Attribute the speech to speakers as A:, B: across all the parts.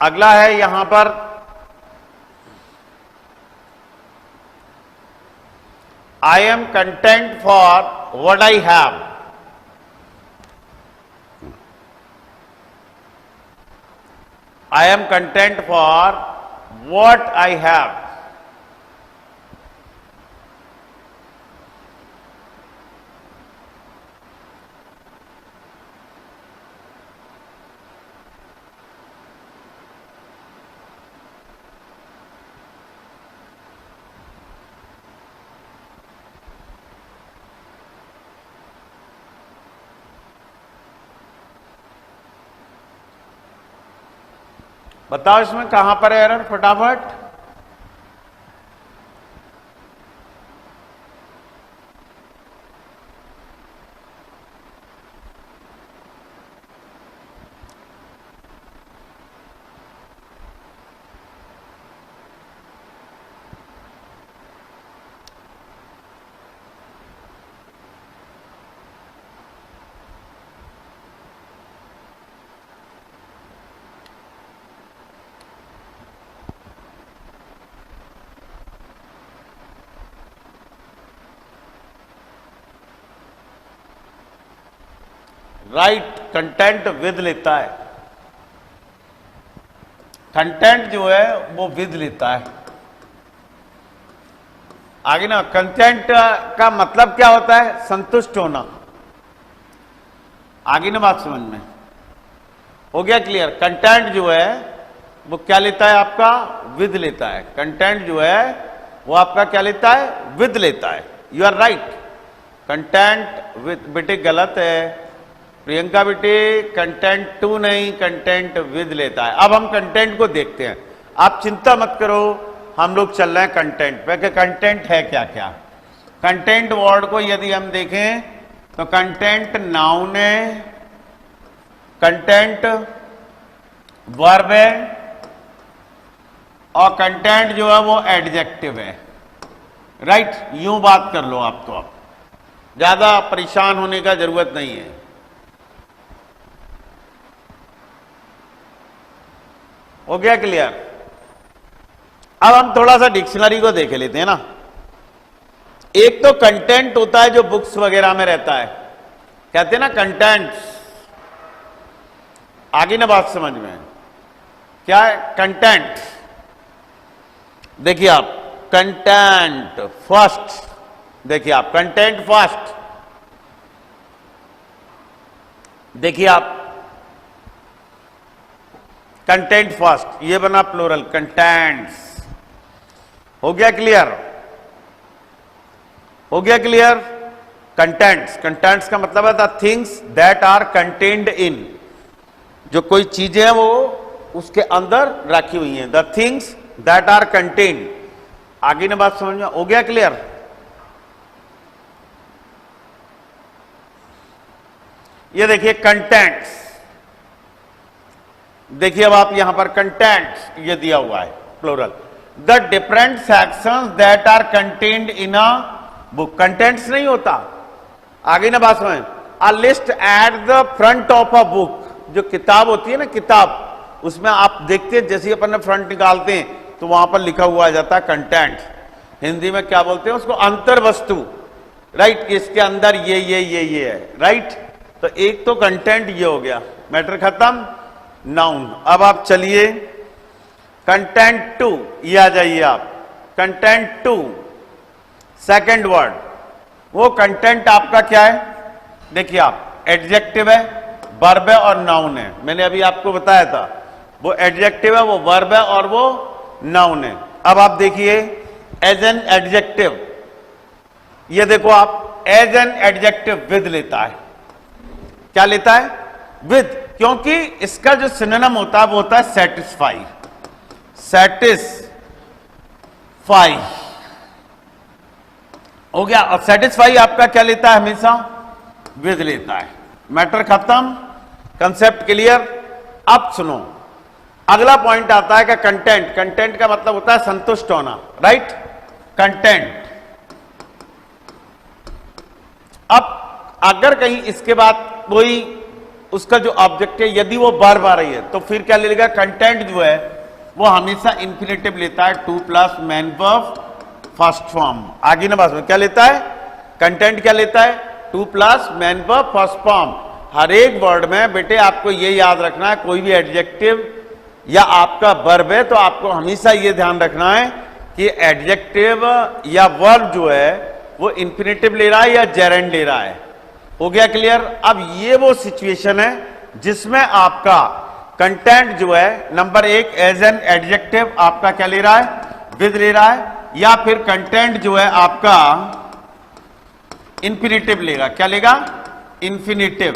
A: अगला है यहां पर I am content for what I have. I am content for what I have. बताओ इसमें कहां पर है एरर, फटाफट। राइट, कंटेंट विद लेता है। कंटेंट जो है वो विद लेता है। आगे ना, कंटेंट का मतलब क्या होता है? संतुष्ट होना। आगे ना बात समझ में हो गया क्लियर? कंटेंट जो है वो क्या लेता है आपका? विद लेता है। कंटेंट जो है वो आपका क्या लेता है? विद लेता है। You are right, content with. बेटे गलत है प्रियंका बेटे, कंटेंट टू नहीं, कंटेंट विद लेता है। अब हम कंटेंट को देखते हैं, आप चिंता मत करो, हम लोग चल रहे हैं कंटेंट पे कि कंटेंट है क्या क्या। कंटेंट वर्ड को यदि हम देखें तो कंटेंट नाउन है, कंटेंट वर्ब है और कंटेंट जो है वो एडजेक्टिव है। राइट, यूं बात कर लो आप, तो अब ज्यादा परेशान होने का जरूरत नहीं है। हो गया क्लियर? अब हम थोड़ा सा डिक्शनरी को देख लेते हैं ना। एक तो कंटेंट होता है जो बुक्स वगैरह में रहता है, कहते हैं ना कंटेंट्स। आगे ना बात समझ में क्या है कंटेंट? देखिए आप, कंटेंट फर्स्ट, देखिए आप कंटेंट फर्स्ट, देखिए आप कंटेंट फर्स्ट, ये बना प्लूरल कंटेंट्स। हो गया क्लियर? हो गया क्लियर? कंटेंट्स, कंटेंट्स का मतलब है the things that are contained in, जो कोई चीजें हैं वो उसके अंदर रखी हुई हैं। The things that are contained. आगे ना बात समझ में हो गया क्लियर? ये देखिए कंटेंट्स, देखिए अब आप यहां पर कंटेंट्स ये दिया हुआ है plural. The different sections that are contained in a book. Contents नहीं होता, आगे ना बात समझ। A list at the front of a book, जो किताब होती है ना, किताब, उसमें आप देखते हैं जैसे अपन फ्रंट निकालते हैं तो वहां पर लिखा हुआ आ जाता है कंटेंट। हिंदी में क्या बोलते हैं उसको? अंतर वस्तु। राइट, इसके अंदर ये है। राइट, तो एक तो कंटेंट ये हो गया, मैटर खत्म। नाउन। अब आप चलिए कंटेंट टू, ये आ जाइए आप। कंटेंट टू सेकंड वर्ड, वो कंटेंट आपका क्या है? देखिए आप, एडजेक्टिव है, वर्ब है और नाउन है। मैंने अभी आपको बताया था, वो एडजेक्टिव है, वो वर्ब है और वो नाउन है। अब आप देखिए एज एन एडजेक्टिव, ये देखो आप, एज एन एडजेक्टिव विद लेता है। क्या लेता है? विद, क्योंकि इसका जो सिनोनिम होता है वो होता है सेटिस्फाई। सेटिस्फाई हो गया। और सेटिस्फाई आपका क्या लेता है? हमेशा विद लेता है। मैटर खत्म, कंसेप्ट क्लियर। अब सुनो, अगला पॉइंट आता है कि कंटेंट। कंटेंट का मतलब होता है संतुष्ट होना। Right, content. अब अगर कहीं इसके बाद कोई उसका जो ऑब्जेक्ट है यदि वो वर्ब आ रही है तो फिर क्या ले लेगा, कंटेंट जो है वो हमेशा इंफिनिटिव लेता है, 2 plus main verb first form. आगे ना बात में क्या लेता है, कंटेंट क्या लेता है, 2 plus main verb first form. हर एक वर्ड में बेटे आपको ये याद रखना है, कोई भी एडजेक्टिव या आपका वर्ब है तो आपको हमेशा ये ध्यान रखना है कि एडजेक्टिव या वर्ब जो है वो इंफिनिटिव ले रहा है या जेरेंड ले रहा है। हो गया क्लियर। अब ये वो सिचुएशन है जिसमें आपका कंटेंट जो है नंबर 1 एज एन एडजेक्टिव आपका क्या ले रहा है, विद ले रहा है, या फिर कंटेंट जो है आपका इंफिनिटिव लेगा, क्या लेगा, इंफिनिटिव।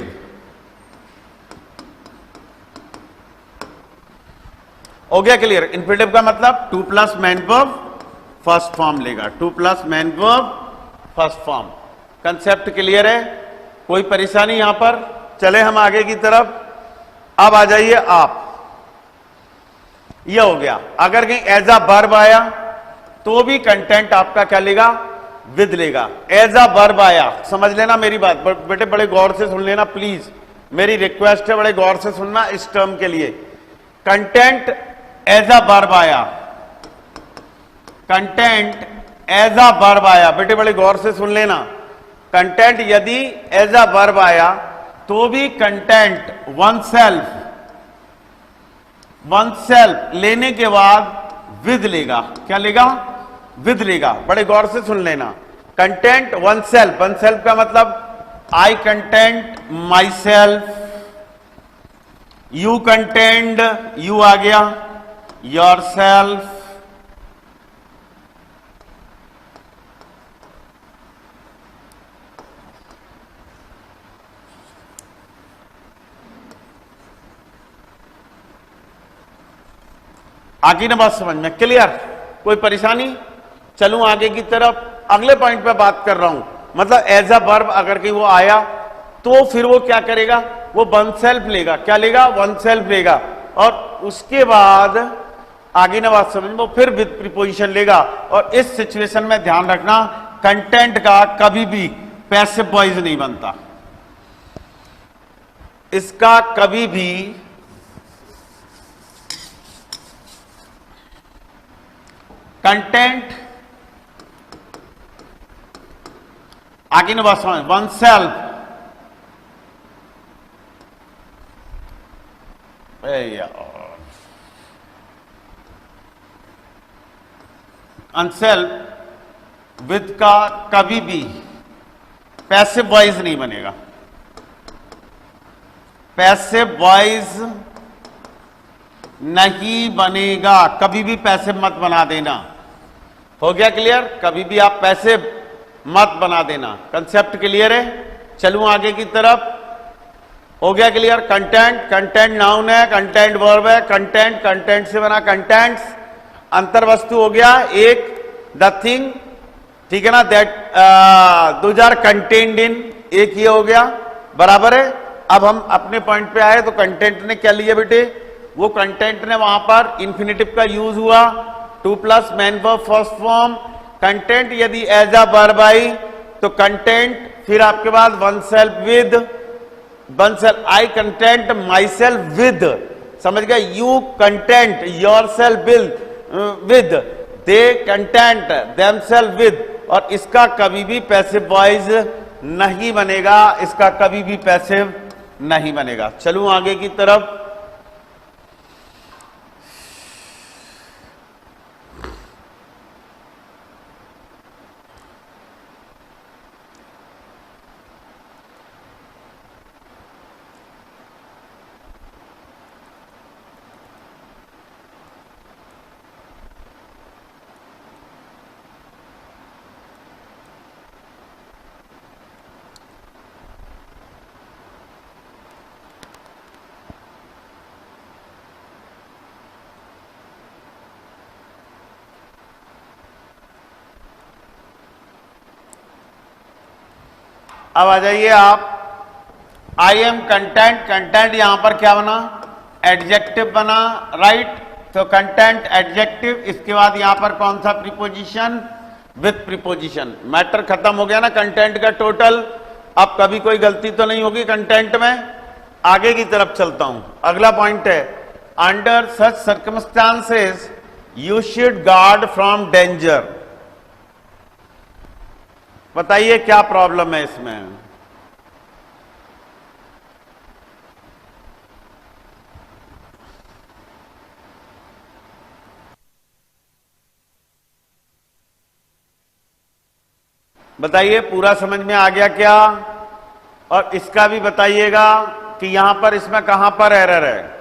A: हो गया क्लियर। इंफिनिटिव का मतलब 2 plus main verb first form लेगा, 2 plus main verb first form. Concept clear है, कोई परेशानी यहां पर। चले हम आगे की तरफ। अब आ जाइए आप, यह हो गया। अगर कहीं एज अ वर्ब आया तो भी कंटेंट आपका क्या लेगा, विद लेगा। एज अ वर्ब आया, समझ लेना मेरी बात बेटे, बड़े गौर से सुन लेना प्लीज, मेरी रिक्वेस्ट है, बड़े गौर से सुनना इस टर्म के लिए। कंटेंट एज अ वर्ब आया, कंटेंट एज अ वर्ब आया, बेटे बड़े गौर से सुन लेना। कंटेंट यदि एज अ वर्ब आया तो भी कंटेंट वन सेल्फ लेने के बाद विद लेगा, क्या लेगा, विद लेगा। बड़े गौर से सुन लेना। कंटेंट वन सेल्फ का मतलब I content myself, you content, you आ गया, योर सेल्फ, आगे ना बात समझ में क्लियर, कोई परेशानी। चलूं आगे की तरफ, अगले पॉइंट पे बात कर रहा हूं। मतलब एज अ वर्ब अगर कहीं वो आया तो फिर वो क्या करेगा, वो वन सेल्फ लेगा, क्या लेगा, वन सेल्फ लेगा। और उसके बाद आगे ना बात समझ में, वो फिर विद प्रीपोजिशन लेगा। और इस सिचुएशन में ध्यान रखना, कंटेंट का कभी भी पैसिव वॉइस नहीं बनता, इसका कभी भी कंटेंट आगे ना बात समझ, वन सेल्फ, अनसेल्फ विद का कभी भी पैसिव वॉइस नहीं बनेगा, पैसिव वॉइस नहीं बनेगा, कभी भी पैसिव मत बना देना। हो गया क्लियर, कभी भी आप पैसिव मत बना देना। कंसेप्ट क्लियर है। चलूं आगे की तरफ। हो गया क्लियर। कंटेंट नाउन है, कंटेंट वर्ब है, कंटेंट से बना कंटेंट्स, अंतर वस्तु हो गया एक, द थिंग, ठीक है ना, that those are contained in, एक ये हो गया, बराबर है। अब हम अपने पॉइंट पे आए तो कंटेंट ने क्या लिया बेटे, वो कंटेंट ने वहां पर इंफिनिटिव का यूज हुआ, 2 plus main verb first form. Content यदि एज अ वर्ब आई तो कंटेंट फिर आपके पास oneself with, oneself, I content myself with, समझ गए, you content yourself with, they content themself with. और इसका कभी भी पैसिव वॉइस नहीं बनेगा, इसका कभी भी पैसिव नहीं बनेगा। चलूं आगे की तरफ। अब आ जाइए आप, आई एम कंटेंट यहां पर क्या बना, एडजेक्टिव बना, राइट। तो कंटेंट एडजेक्टिव, इसके बाद यहां पर कौन सा प्रीपोजिशन, विथ प्रीपोजिशन। मैटर खत्म हो गया ना कंटेंट का टोटल। अब कभी कोई गलती तो नहीं होगी कंटेंट में। आगे की तरफ चलता हूं। अगला पॉइंट है, under such circumstances you should guard from danger. बताइए क्या प्रॉब्लम है इसमें? बताइए, पूरा समझ में आ गया क्या? और इसका भी बताइएगा कि यहां पर इसमें कहां पर एरर है।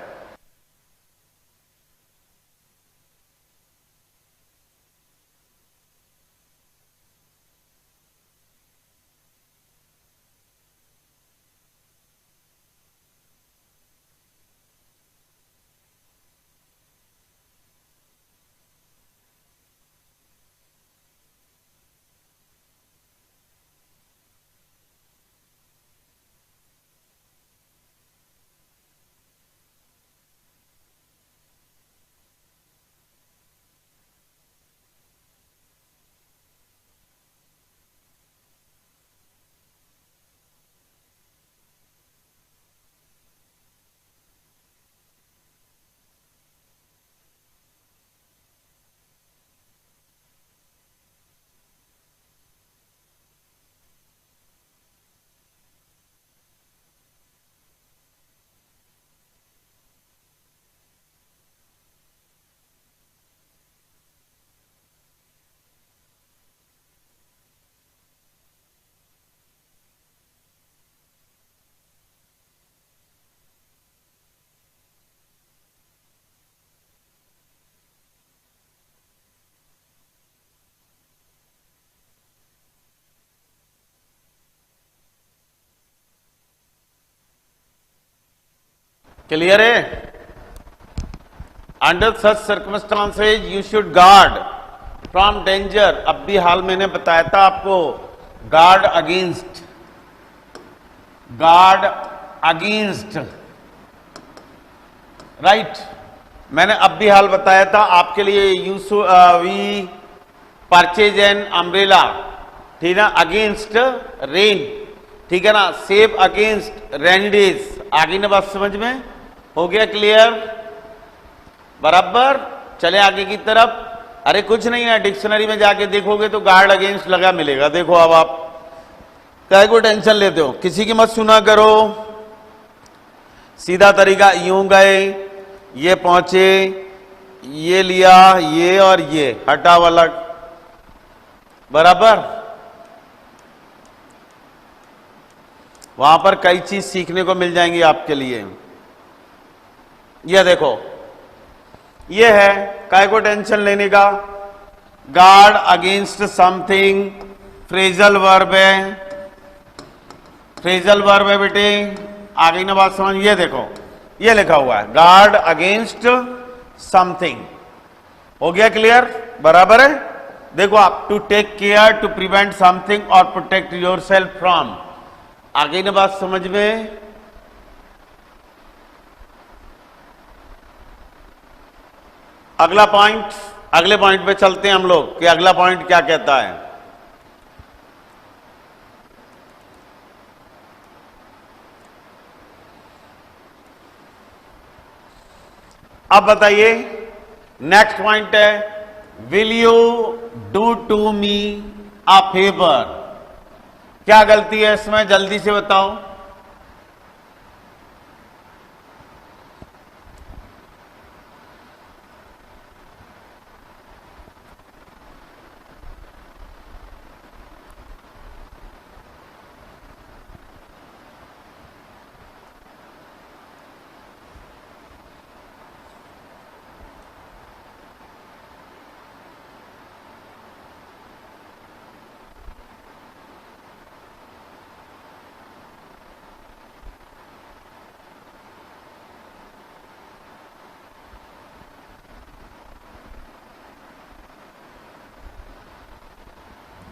A: क्लियर है? Under such circumstances you should guard from danger. अब भी हाल मैंने बताया था आपको, guard against, guard against, right. मैंने अब भी हाल बताया था आपके लिए, वी परचेज एन अम्ब्रेला, ठीक है ना, अगेंस्ट रेन, ठीक है ना, सेव अगेंस्ट रेनी डेज। आगे ना बात समझ में हो गया? क्लियर? बराबर। चले आगे की तरफ। अरे कुछ नहीं है, डिक्शनरी में जाके देखोगे तो गार्ड अगेंस्ट लगा मिलेगा। देखो अब आप क्या को टेंशन लेते हो, किसी की मत सुना करो। सीधा तरीका, यूं गए, ये पहुंचे, ये लिया, ये और ये हटा वाला, बराबर। वहां पर कई चीज सीखने को मिल जाएंगी आपके लिए। ये देखो, ये है, काय को टेंशन लेने का, guard against something, phrasal verb है, फ्रेजल वर्ब है बेटे। आगे ना बात समझ, ये देखो, ये लिखा हुआ है गार्ड अगेंस्ट समथिंग। हो गया क्लियर? बराबर है। देखो आप, to take care, to prevent something और प्रोटेक्ट योर सेल्फ फ्रॉम। आगे ना बात समझ में? अगला पॉइंट, अगले पॉइंट पे चलते हैं हम लोग कि अगला पॉइंट क्या कहता है। अब बताइए, नेक्स्ट पॉइंट है, will you do to me a favour. क्या गलती है इसमें, जल्दी से बताओ।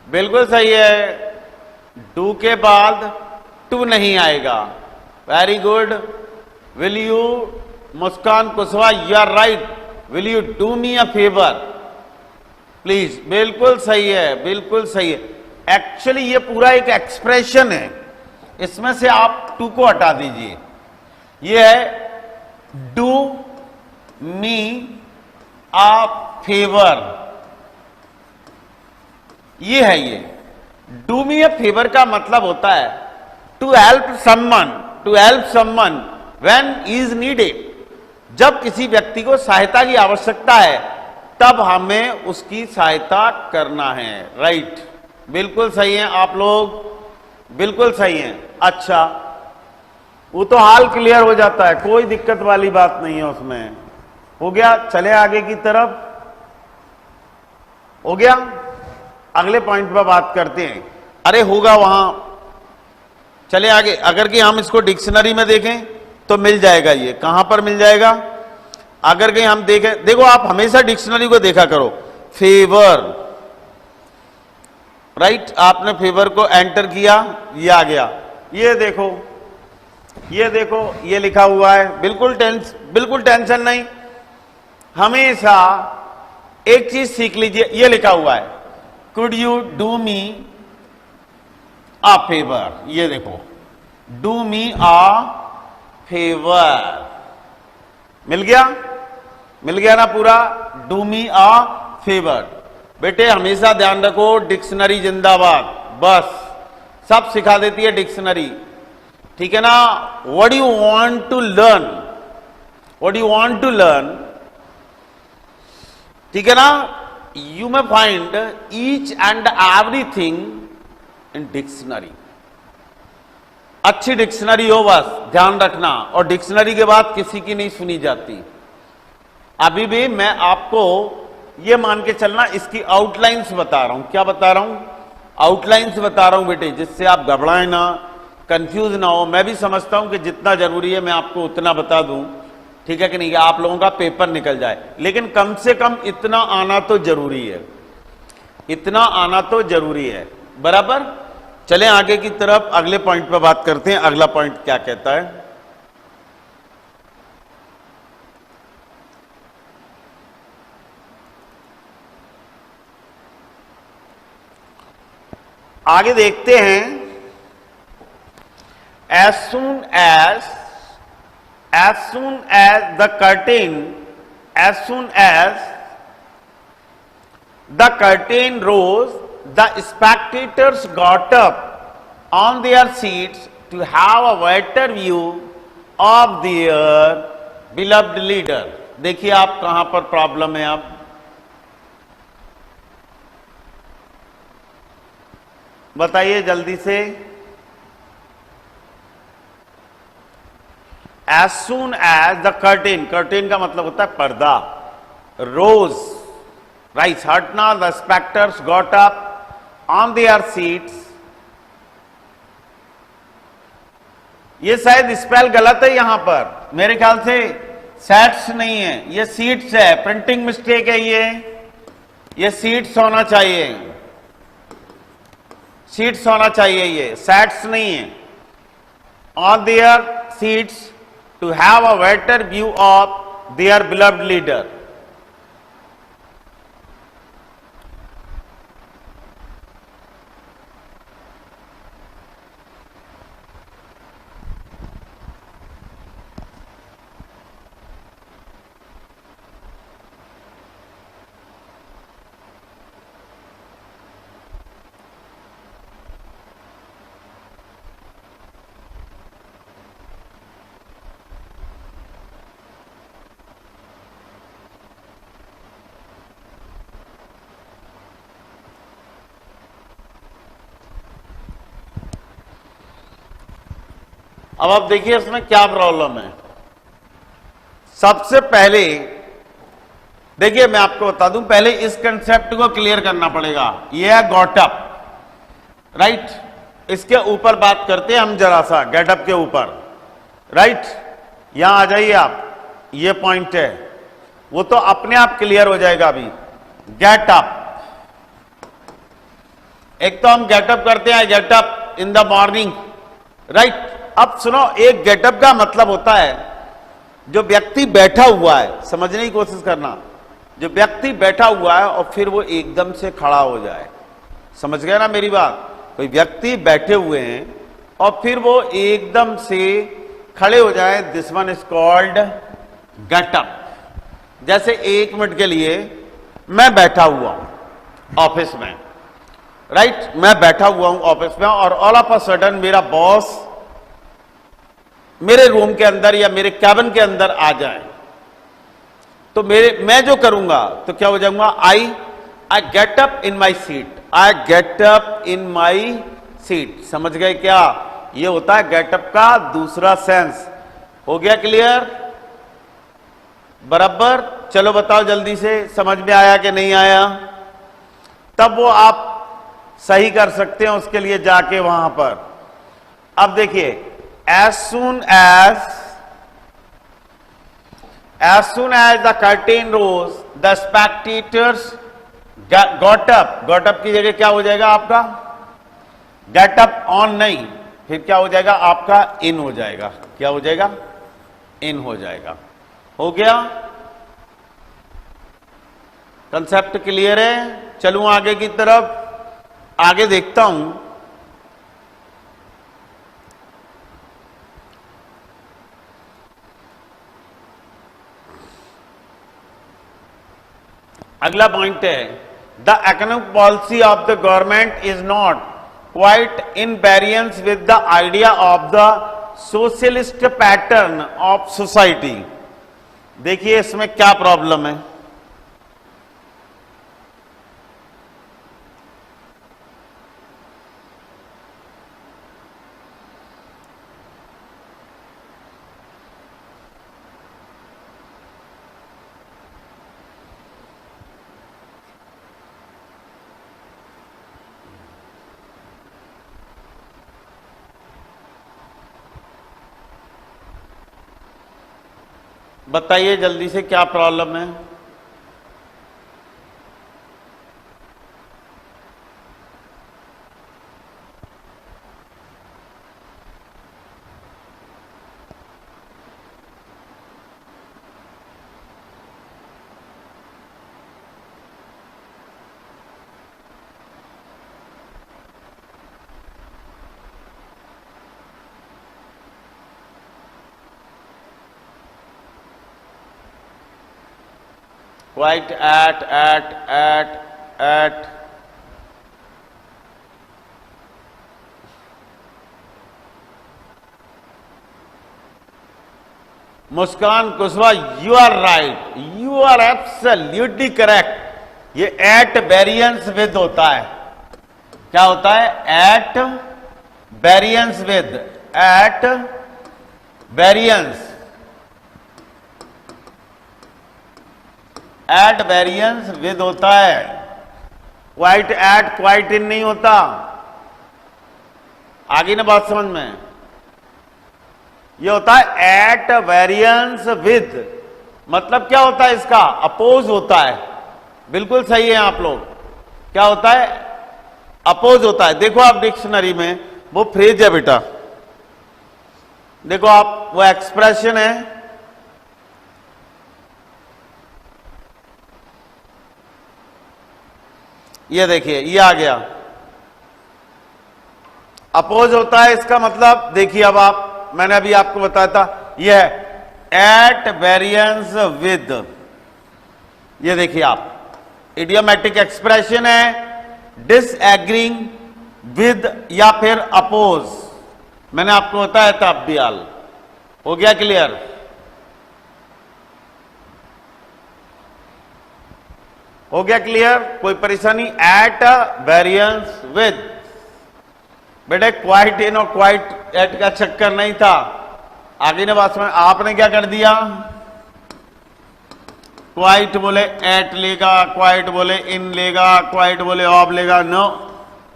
A: बिल्कुल सही है, डू के बाद टू नहीं आएगा। Very good. Will you, Muskan Kushwaha, you are right, will you do me a favour please. बिल्कुल सही है, बिल्कुल सही है। एक्चुअली ये पूरा एक एक्सप्रेशन है, इसमें से आप टू को हटा दीजिए। ये है डू मी अ फेवर, ये है ये डू मी अ फेवर का मतलब होता है to help someone when is needed. जब किसी व्यक्ति को सहायता की आवश्यकता है तब हमें उसकी सहायता करना है। राइट, बिल्कुल सही है आप लोग, बिल्कुल सही है। अच्छा, वो तो हाल क्लियर हो जाता है, कोई दिक्कत वाली बात नहीं है उसमें। हो गया, चले आगे की तरफ। हो गया, अगले पॉइंट पर बात करते हैं। अरे होगा वहां, चले आगे। अगर कि हम इसको डिक्शनरी में देखें तो मिल जाएगा। ये कहां पर मिल जाएगा? अगर कहीं हम देखें, देखो आप हमेशा डिक्शनरी को देखा करो। फेवर, राइट, आपने फेवर को एंटर किया, ये आ गया। ये देखो, ये देखो, ये लिखा हुआ है। बिल्कुल टेंशन नहीं, हमेशा एक चीज सीख लीजिए। ये लिखा हुआ है could you do me a favour. ये देखो, डू मी अ फेवर, मिल गया ना पूरा। Do me a favour. बेटे हमेशा ध्यान रखो, डिक्शनरी जिंदाबाद, बस सब सिखा देती है डिक्शनरी, ठीक है ना। What you want to learn, what you want to learn, ठीक है ना। You may find each and everything in dictionary. अच्छी डिक्शनरी हो, बस ध्यान रखना। और डिक्शनरी के बाद किसी की नहीं सुनी जाती। अभी भी मैं आपको ये मान के चलना, इसकी आउटलाइंस बता रहा हूं। क्या बता रहा हूं? आउटलाइंस बता रहा हूं बेटे, जिससे आप घबराएं ना, कंफ्यूज ना हो। मैं भी समझता हूं कि जितना जरूरी है मैं आपको उतना बता दूं, ठीक है कि नहीं, आप लोगों का पेपर निकल जाए। लेकिन कम से कम इतना आना तो जरूरी है, इतना आना तो जरूरी है, बराबर। चलें आगे की तरफ, अगले पॉइंट पर बात करते हैं। अगला पॉइंट क्या कहता है? आगे देखते हैं। as soon as the curtain rose, the spectators got up on their seats to have a better view of their beloved leader। देखिए आप कहां पर प्रॉब्लम है। अब बताइए जल्दी से। as soon as the curtain का मतलब होता है पर्दा, rose, rise, हटना, the spectators got up on their seats। ये शायद स्पेल गलत है यहां पर, मेरे ख्याल से सेट्स नहीं है, ये सीट्स है, प्रिंटिंग मिस्टेक है। ये सीट्स होना चाहिए, सीट्स होना चाहिए, ये सेट्स नहीं है। On their seats to have a better view of their beloved leader. अब आप देखिए इसमें क्या प्रॉब्लम है। सबसे पहले देखिए मैं आपको बता दूं, पहले इस कंसेप्ट को क्लियर करना पड़ेगा। ये है गॉट अप, राइट। इसके ऊपर बात करते हैं हम जरा सा, गेट अप के ऊपर, राइट। यहां आ जाइए आप, ये पॉइंट है, वो तो अपने आप क्लियर हो जाएगा अभी। गेट अप, एक तो हम गेटअप करते हैं, getup in the morning, right. अब सुनो, एक गेटअप का मतलब होता है जो व्यक्ति बैठा हुआ है, समझने की कोशिश करना, जो व्यक्ति बैठा हुआ है और फिर वो एकदम से खड़ा हो जाए। समझ गए ना मेरी बात? कोई व्यक्ति बैठे हुए हैं और फिर वो एकदम से खड़े हो जाए, this one is called get up. जैसे 1 मिनट के लिए मैं बैठा हुआ हूं ऑफिस में, राइट, मैं बैठा हुआ हूं ऑफिस में और ऑल ऑफ अ सडन मेरा बॉस मेरे रूम के अंदर या मेरे कैबिन के अंदर आ जाए, तो मैं जो करूंगा तो क्या हो जाऊंगा, I get up in my seat, I get up in my seat. समझ गए क्या? ये होता है गेटअप का दूसरा सेंस। हो गया क्लियर? बराबर? चलो बताओ जल्दी से, समझ में आया कि नहीं आया? तब वो आप सही कर सकते हैं उसके लिए जाके वहां पर। अब देखिए, as soon as the curtain rose, the spectators got up। got up की जगह क्या हो जाएगा आपका? get up on नहीं, फिर क्या हो जाएगा आपका? in हो जाएगा। क्या हो जाएगा? in हो जाएगा। हो गया? कंसेप्ट क्लियर है? चलूं आगे की तरफ, आगे देखता हूं। अगला पॉइंट है, the economic policy of the government is not quite in variance with the idea of the socialist pattern of society. देखिए इसमें क्या प्रॉब्लम है। बताइए जल्दी से क्या प्रॉब्लम है। Quite at Muskan Kushwaha, you are right, you are absolutely correct. ये एट वेरिएंस विद होता है। क्या होता है? At variance with, at variance, at variance with होता है। क्वाइट एट क्वाइट इन नहीं होता। आगे ना बात समझ में? ये होता है एट वेरिएंस विद। मतलब क्या होता है इसका? अपोज होता है। बिल्कुल सही है आप लोग। क्या होता है? अपोज होता है। देखो आप डिक्शनरी में वो फ्रेज है बेटा, देखो आप, वो एक्सप्रेशन है। ये देखिए, ये आ गया, अपोज होता है। इसका मतलब देखिए, अब आप, मैंने अभी आपको बताया था, ये है एट वेरिएंस विद। ये देखिए आप, इडियोमैटिक एक्सप्रेशन है, डिसएग्रीइंग विद या फिर अपोज। मैंने आपको बताया था अब्दियाल। हो गया क्लियर? हो गया क्लियर? कोई परेशानी? At variance with. बेटे क्वाइट इन और क्वाइट एट का चक्कर नहीं था। आगे ने बात समझ, आपने क्या कर दिया? क्वाइट बोले एट लेगा, क्वाइट बोले इन लेगा, क्वाइट बोले ऑफ लेगा। No,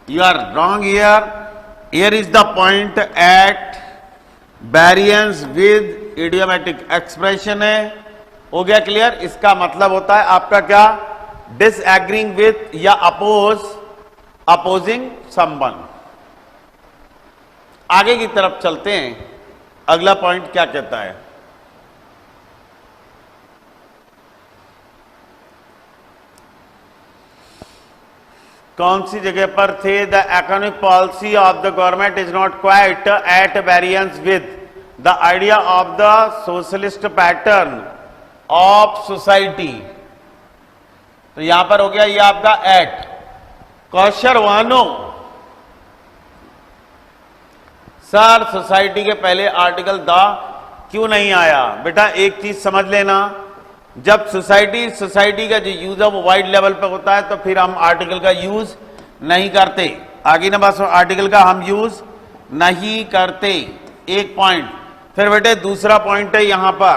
A: you are wrong here. Here is the point, at variance with idiomatic expression है। हो गया क्लियर? इसका मतलब होता है आपका क्या? डिसएग्रीइंग विथ या अपोज, अपोजिंग समवन। आगे की तरफ चलते हैं। अगला पॉइंट क्या कहता है? कौन सी जगह पर थे? The economic policy of the government is not quite at variance with the idea of the socialist pattern of society. तो यहां पर हो गया ये आपका एट। क्वेश्चन 1 सर सोसाइटी के पहले आर्टिकल द क्यों नहीं आया? बेटा एक चीज समझ लेना, जब सोसाइटी का जो यूज है वो वाइड लेवल पे होता है तो फिर हम आर्टिकल का यूज नहीं करते। आगे ना बस आर्टिकल का हम यूज नहीं करते, एक पॉइंट। फिर बेटे दूसरा पॉइंट है यहां पर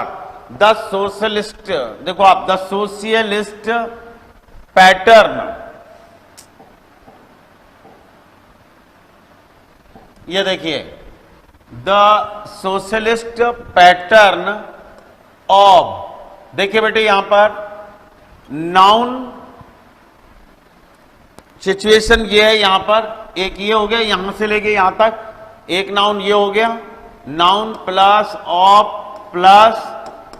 A: द सोशलिस्ट, देखो आप द सोशलिस्ट पैटर्न, ये देखिए द सोशलिस्ट पैटर्न ऑफ, देखिए बेटे यहां पर नाउन सिचुएशन ये है, यहां पर एक ये हो गया, यहां से लेके यहां तक एक नाउन ये हो गया, noun plus of plus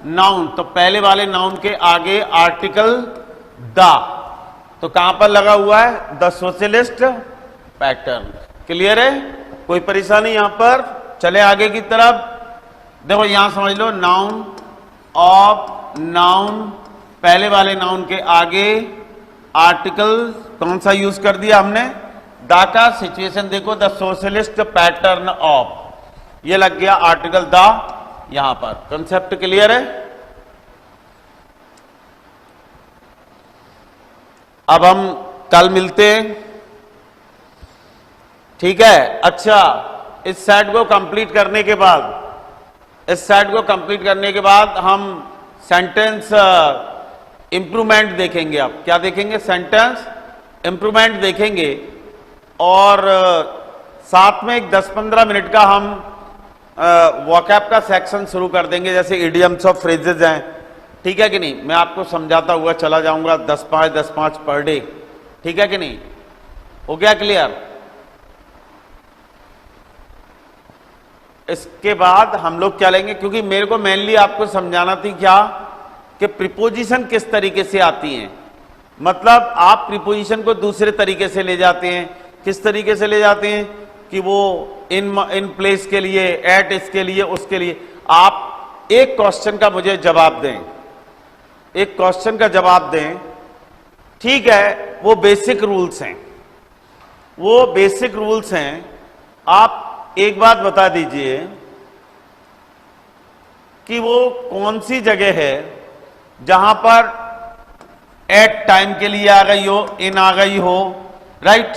A: noun, तो पहले वाले नाउन के आगे आर्टिकल द, तो कहां पर लगा हुआ है? The socialist pattern. क्लियर है? कोई परेशानी यहां पर? चले आगे की तरफ, देखो यहां समझ लो नाउन ऑफ नाउन, पहले वाले नाउन के आगे आर्टिकल कौन सा यूज कर दिया हमने? द का। सिचुएशन देखो द सोशलिस्ट पैटर्न ऑफ, ये लग गया आर्टिकल द यहां पर। कंसेप्ट क्लियर है? अब हम कल मिलते हैं, ठीक है? अच्छा, इस सेट को कंप्लीट करने के बाद, हम सेंटेंस इंप्रूवमेंट देखेंगे। आप क्या देखेंगे? सेंटेंस इंप्रूवमेंट देखेंगे, और साथ में एक 10-15 मिनट का हम वोकैब का सेक्शन शुरू कर देंगे, जैसे इडियम्स ऑफ फ्रेजेज हैं, ठीक है कि नहीं? मैं आपको समझाता हुआ चला जाऊंगा 10-5 पर डे, ठीक है कि नहीं? हो गया क्लियर? इसके बाद हम लोग क्या लेंगे, क्योंकि मेरे को मेनली आपको समझाना थी क्या कि प्रीपोजिशन किस तरीके से आती हैं, मतलब आप प्रीपोजिशन को दूसरे तरीके से ले जाते हैं। किस तरीके से ले जाते हैं कि वो इन प्लेस के लिए, एट इसके लिए, उसके लिए। आप एक क्वेश्चन का मुझे जवाब दें, एक क्वेश्चन का जवाब दें, ठीक है? वो बेसिक रूल्स हैं, वो बेसिक रूल्स हैं। आप एक बात बता दीजिए कि वो कौन सी जगह है जहां पर एट टाइम के लिए आ गई हो, इन आ गई हो, राइट?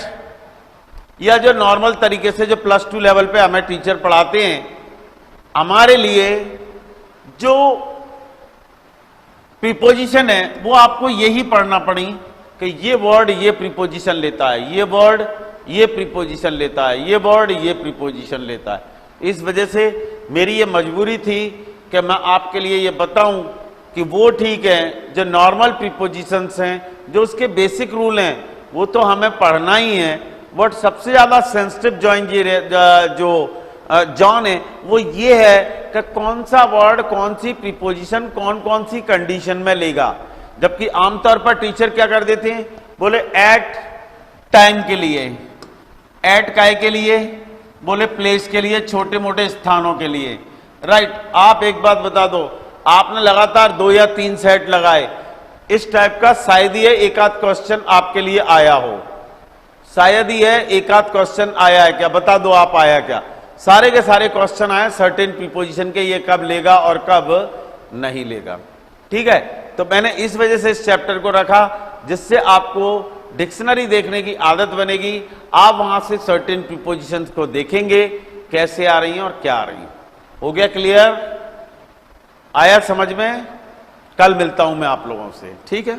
A: या जो नॉर्मल तरीके से जो +2 लेवल पे हमें टीचर पढ़ाते हैं, हमारे लिए जो प्रीपोजिशन है वो आपको यही पढ़ना पड़ी कि ये वर्ड ये प्रीपोजिशन लेता है, ये वर्ड ये प्रीपोजिशन लेता है, ये वर्ड ये प्रीपोजिशन लेता है। इस वजह से मेरी ये मजबूरी थी कि मैं आपके लिए ये बताऊं कि वो ठीक है, जो नॉर्मल प्रीपोजिशंस हैं, जो उसके बेसिक रूल हैं, वो तो हमें पढ़ना ही है। बट सबसे ज्यादा सेंसिटिव जॉन है वो ये है कि कौन सा वर्ड कौन सी प्रीपोजिशन कौन कौन सी कंडीशन में लेगा। जबकि आमतौर पर टीचर क्या कर देते हैं, बोले एट टाइम के लिए, एट काय के लिए, बोले प्लेस के लिए, छोटे मोटे स्थानों के लिए, राइट? आप एक बात बता दो, आपने लगातार 2 या 3 सेट लगाए, इस टाइप का शायद ही एक आध क्वेश्चन आपके लिए आया हो, शायद ही है एक आध क्वेश्चन आया है क्या? बता दो आप, आया क्या? सारे के सारे क्वेश्चन आए सर्टेन प्रीपोजिशन के, ये कब लेगा और कब नहीं लेगा, ठीक है? तो मैंने इस वजह से इस चैप्टर को रखा जिससे आपको डिक्शनरी देखने की आदत बनेगी। आप वहां से सर्टेन प्रीपोजिशंस को देखेंगे कैसे आ रही हैं और क्या आ रही हैं। हो गया क्लियर? आया समझ में? कल मिलता हूं मैं आप लोगों से, ठीक है?